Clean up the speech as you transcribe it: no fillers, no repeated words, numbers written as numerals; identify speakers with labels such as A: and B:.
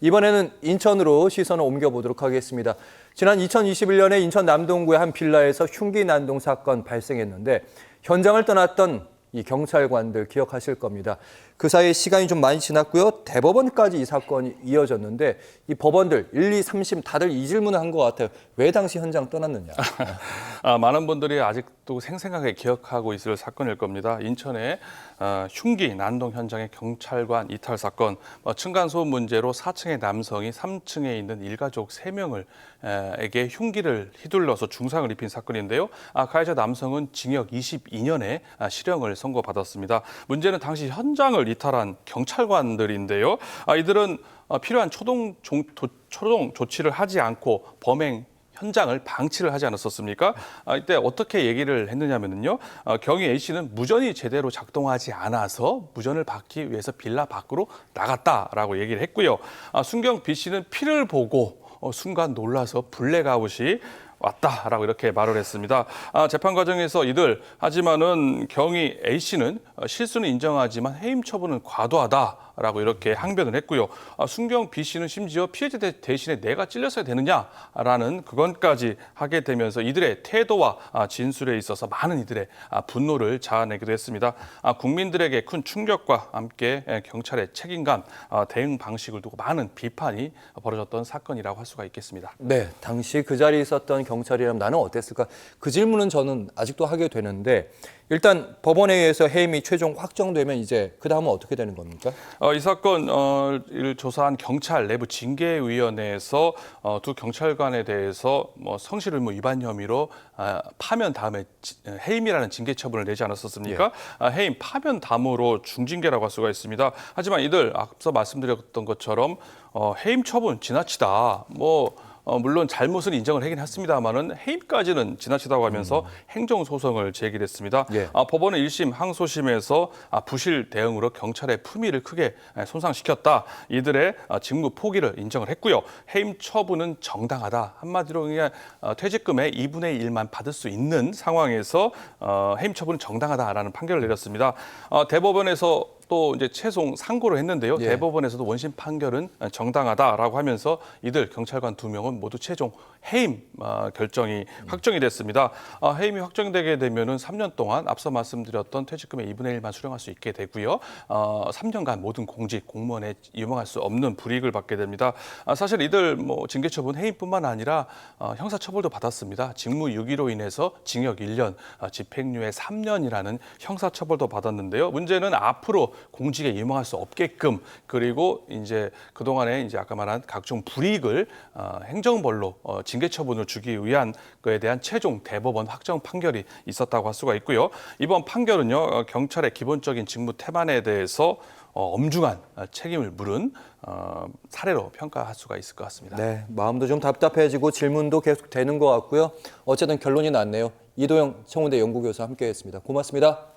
A: 이번에는 인천으로 시선을 옮겨보도록 하겠습니다. 지난 2021년에 인천 남동구의 한 빌라에서 흉기 난동 사건 발생했는데 현장을 떠났던 이 경찰관들 기억하실 겁니다. 그 사이에 시간이 좀 많이 지났고요. 대법원까지 이 사건이 이어졌는데 이 법원들 1, 2, 3심 다들 이 질문을 한 것 같아요. 왜 당시 현장 떠났느냐.
B: 많은 분들이 아직도 생생하게 기억하고 있을 사건일 겁니다. 인천의 흉기 난동 현장의 경찰관 이탈 사건, 층간소음 문제로 4층의 남성이 3층에 있는 일가족 3명에게 흉기를 휘둘러서 중상을 입힌 사건인데요. 가해자 남성은 징역 22년에 실형을 선고받았습니다. 문제는 당시 현장을 이탈한 경찰관들인데요. 이들은 필요한 초동 조치를 하지 않고 범행 현장을 방치를 하지 않았었습니까? 이때 어떻게 얘기를 했느냐면요. 경위 A씨는 무전이 제대로 작동하지 않아서 무전을 받기 위해서 빌라 밖으로 나갔다라고 얘기를 했고요. 순경 B씨는 피를 보고 순간 놀라서 블랙아웃이 왔다라고 이렇게 말을 했습니다. 재판 과정에서 이들 하지만은 경위 A씨는 실수는 인정하지만 해임 처분은 과도하다라고 이렇게 항변을 했고요. 순경 B씨는 심지어 피해자 대신에 내가 찔렸어야 되느냐라는 그건까지 하게 되면서 이들의 태도와 진술에 있어서 많은 이들의 분노를 자아내기도 했습니다. 국민들에게 큰 충격과 함께 경찰의 책임감, 대응 방식을 두고 많은 비판이 벌어졌던 사건이라고 할 수가 있겠습니다.
A: 네, 당시 그 자리에 있었던 경찰이라면 나는 어땠을까? 그 질문은 저는 아직도 하게 되는데 일단 법원에 의해서 해임이 최종 확정되면 이제 그 다음은 어떻게 되는 겁니까?
B: 이 사건을 조사한 경찰 내부 징계위원회에서 두 경찰관에 대해서 성실 의무 위반 혐의로 파면 다음에 해임이라는 징계 처분을 내지 않았었습니까? 예. 해임 파면 다음으로 중징계라고 할 수가 있습니다. 하지만 이들 앞서 말씀드렸던 것처럼 해임 처분 지나치다. 물론 잘못을 인정을 하긴 했습니다만은 해임까지는 지나치다고 하면서 행정소송을 제기했습니다. 예. 법원은 1심, 항소심에서 부실 대응으로 경찰의 품위를 크게 손상시켰다. 이들의 직무 포기를 인정을 했고요. 해임 처분은 정당하다. 한마디로 그냥 퇴직금의 2분의 1만 받을 수 있는 상황에서 해임 처분은 정당하다라는 판결을 내렸습니다. 대법원에서 또 이제 최종 상고를 했는데요. 예. 대법원에서도 원심 판결은 정당하다라고 하면서 이들 경찰관 2명은 모두 최종 해임 결정이 확정이 됐습니다. 해임이 확정되게 되면은 3년 동안 앞서 말씀드렸던 퇴직금의 2분의 1만 수령할 수 있게 되고요. 3년간 모든 공직, 공무원에 이용할 수 없는 불이익을 받게 됩니다. 사실 이들 징계 처분 해임뿐만 아니라 형사 처벌도 받았습니다. 직무유기로 인해서 징역 1년, 집행유예 3년이라는 형사 처벌도 받았는데요. 문제는 앞으로 공직에 임용할 수 없게끔 그리고 이제 그동안에 이제 아까 말한 각종 불이익을 행정벌로 징계 처분을 주기 위한 거에 대한 최종 대법원 확정 판결이 있었다고 할 수가 있고요. 이번 판결은요. 경찰의 기본적인 직무 태만에 대해서 엄중한 책임을 물은 사례로 평가할 수가 있을 것 같습니다.
A: 네, 마음도 좀 답답해지고 질문도 계속 되는 것 같고요. 어쨌든 결론이 났네요. 이도영 청운대 연구교수 함께했습니다. 고맙습니다.